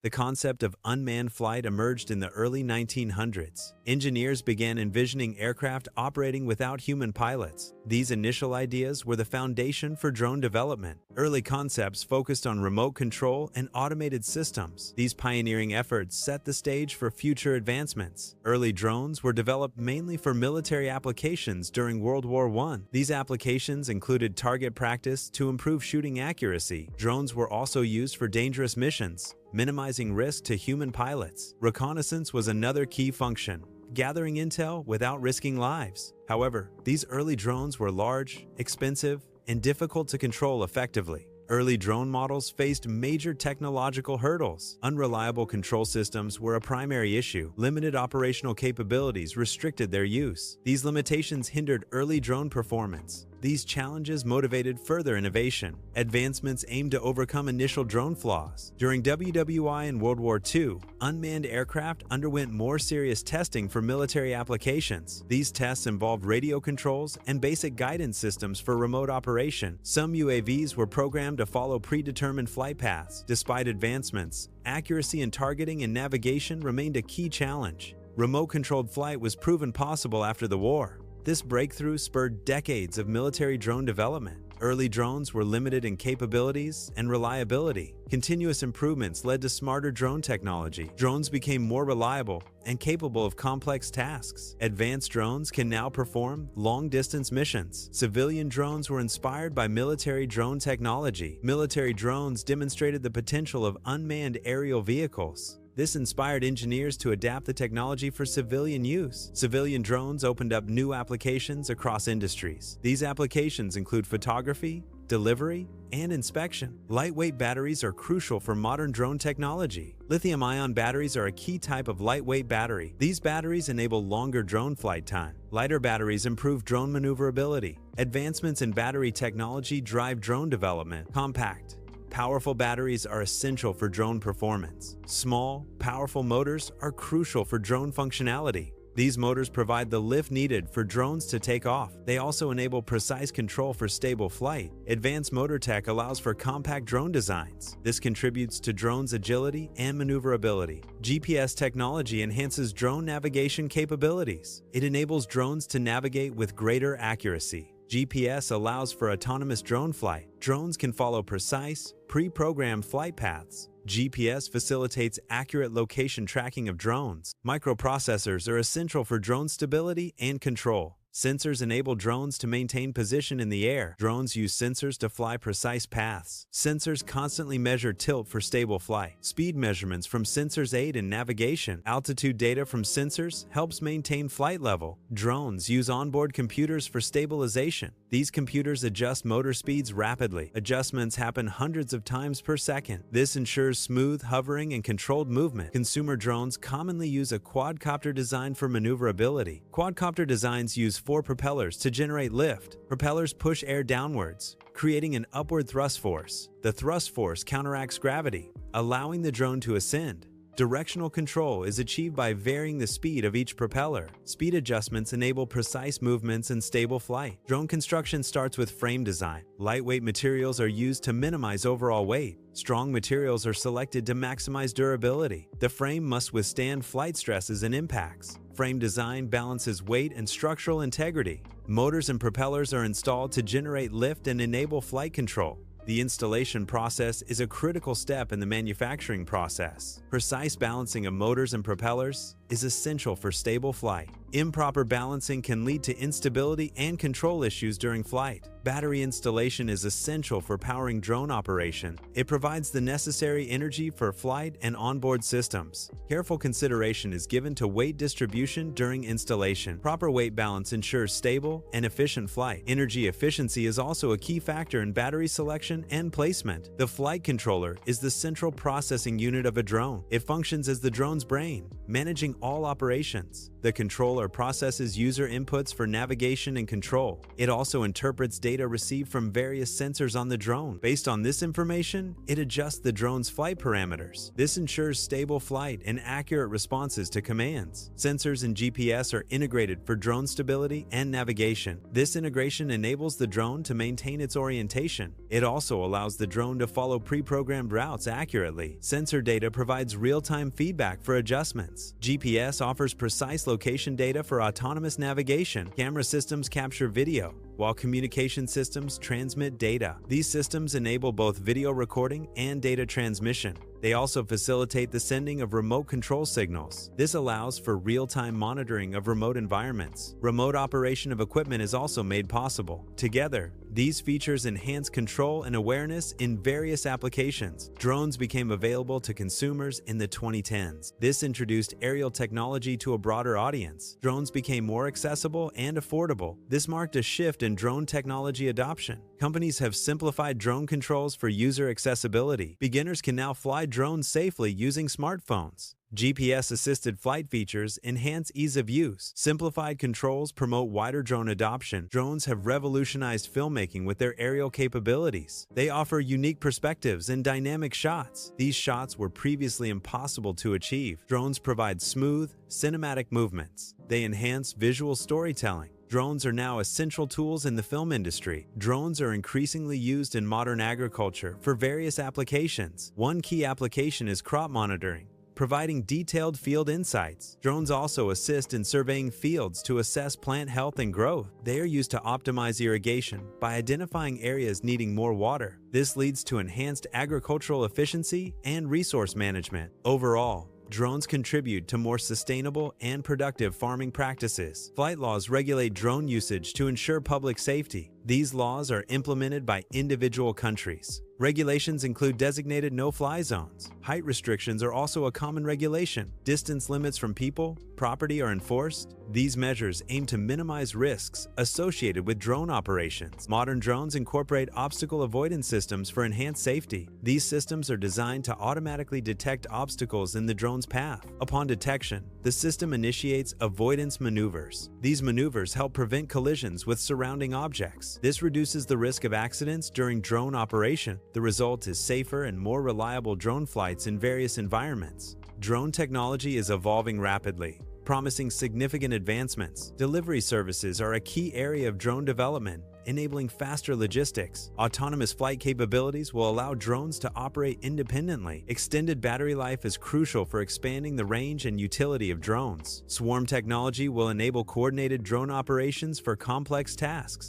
The concept of unmanned flight emerged in the early 1900s. Engineers began envisioning aircraft operating without human pilots. These initial ideas were the foundation for drone development. Early concepts focused on remote control and automated systems. These pioneering efforts set the stage for future advancements. Early drones were developed mainly for military applications during World War I. These applications included target practice to improve shooting accuracy. Drones were also used for dangerous missions, minimizing risk to human pilots. Reconnaissance was another key function, gathering intel without risking lives. However, these early drones were large, expensive, and difficult to control effectively. Early drone models faced major technological hurdles. Unreliable control systems were a primary issue. Limited operational capabilities restricted their use. These limitations hindered early drone performance. These challenges motivated further innovation. Advancements aimed to overcome initial drone flaws. During WWI and World War II, unmanned aircraft underwent more serious testing for military applications. These tests involved radio controls and basic guidance systems for remote operation. Some UAVs were programmed to follow predetermined flight paths. Despite advancements, accuracy in targeting and navigation remained a key challenge. Remote-controlled flight was proven possible after the war. This breakthrough spurred decades of military drone development. Early drones were limited in capabilities and reliability. Continuous improvements led to smarter drone technology. Drones became more reliable and capable of complex tasks. Advanced drones can now perform long-distance missions. Civilian drones were inspired by military drone technology. Military drones demonstrated the potential of unmanned aerial vehicles. This inspired engineers to adapt the technology for civilian use. Civilian drones opened up new applications across industries. These applications include photography, delivery, and inspection. Lightweight batteries are crucial for modern drone technology. Lithium-ion batteries are a key type of lightweight battery. These batteries enable longer drone flight time. Lighter batteries improve drone maneuverability. Advancements in battery technology drive drone development. Compact, powerful batteries are essential for drone performance. Small, powerful motors are crucial for drone functionality. These motors provide the lift needed for drones to take off. They also enable precise control for stable flight. Advanced motor tech allows for compact drone designs. This contributes to drones' agility and maneuverability. GPS technology enhances drone navigation capabilities. It enables drones to navigate with greater accuracy. GPS allows for autonomous drone flight. Drones can follow precise, pre-programmed flight paths. GPS facilitates accurate location tracking of drones. Microprocessors are essential for drone stability and control. Sensors enable drones to maintain position in the air. Drones use sensors to fly precise paths. Sensors constantly measure tilt for stable flight. Speed measurements from sensors aid in navigation. Altitude data from sensors helps maintain flight level. Drones use onboard computers for stabilization. These computers adjust motor speeds rapidly. Adjustments happen hundreds of times per second. This ensures smooth hovering and controlled movement. Consumer drones commonly use a quadcopter design for maneuverability. Quadcopter designs use 4 propellers to generate lift. Propellers push air downwards, creating an upward thrust force. The thrust force counteracts gravity, allowing the drone to ascend. Directional control is achieved by varying the speed of each propeller. Speed adjustments enable precise movements and stable flight. Drone construction starts with frame design. Lightweight materials are used to minimize overall weight. Strong materials are selected to maximize durability. The frame must withstand flight stresses and impacts. Frame design balances weight and structural integrity. Motors and propellers are installed to generate lift and enable flight control. The installation process is a critical step in the manufacturing process. Precise balancing of motors and propellers is essential for stable flight. Improper balancing can lead to instability and control issues during flight. Battery installation is essential for powering drone operation. It provides the necessary energy for flight and onboard systems. Careful consideration is given to weight distribution during installation. Proper weight balance ensures stable and efficient flight. Energy efficiency is also a key factor in battery selection and placement. The flight controller is the central processing unit of a drone. It functions as the drone's brain, managing all operations. The controller processes user inputs for navigation and control. It also interprets data received from various sensors on the drone. Based on this information, it adjusts the drone's flight parameters. This ensures stable flight and accurate responses to commands. Sensors and GPS are integrated for drone stability and navigation. This integration enables the drone to maintain its orientation. It also allows the drone to follow pre-programmed routes accurately. Sensor data provides real-time feedback for adjustments. GPS offers precise location data for autonomous navigation. Camera systems capture video, while communication systems transmit data. These systems enable both video recording and data transmission. They also facilitate the sending of remote control signals. This allows for real-time monitoring of remote environments. Remote operation of equipment is also made possible. Together, these features enhance control and awareness in various applications. Drones became available to consumers in the 2010s. This introduced aerial technology to a broader audience. Drones became more accessible and affordable. This marked a shift in drone technology adoption. Companies have simplified drone controls for user accessibility. Beginners can now fly drones safely using smartphones. GPS-assisted flight features enhance ease of use. Simplified controls promote wider drone adoption. Drones have revolutionized filmmaking with their aerial capabilities. They offer unique perspectives and dynamic shots. These shots were previously impossible to achieve. Drones provide smooth, cinematic movements. They enhance visual storytelling. Drones are now essential tools in the film industry. Drones are increasingly used in modern agriculture for various applications. One key application is crop monitoring, providing detailed field insights. Drones also assist in surveying fields to assess plant health and growth. They are used to optimize irrigation by identifying areas needing more water. This leads to enhanced agricultural efficiency and resource management. Overall, drones contribute to more sustainable and productive farming practices. Flight laws regulate drone usage to ensure public safety. These laws are implemented by individual countries. Regulations include designated no-fly zones. Height restrictions are also a common regulation. Distance limits from people, property are enforced. These measures aim to minimize risks associated with drone operations. Modern drones incorporate obstacle avoidance systems for enhanced safety. These systems are designed to automatically detect obstacles in the drone's path. Upon detection, the system initiates avoidance maneuvers. These maneuvers help prevent collisions with surrounding objects. This reduces the risk of accidents during drone operation. The result is safer and more reliable drone flights in various environments. Drone technology is evolving rapidly, promising significant advancements. Delivery services are a key area of drone development, enabling faster logistics. Autonomous flight capabilities will allow drones to operate independently. Extended battery life is crucial for expanding the range and utility of drones. Swarm technology will enable coordinated drone operations for complex tasks.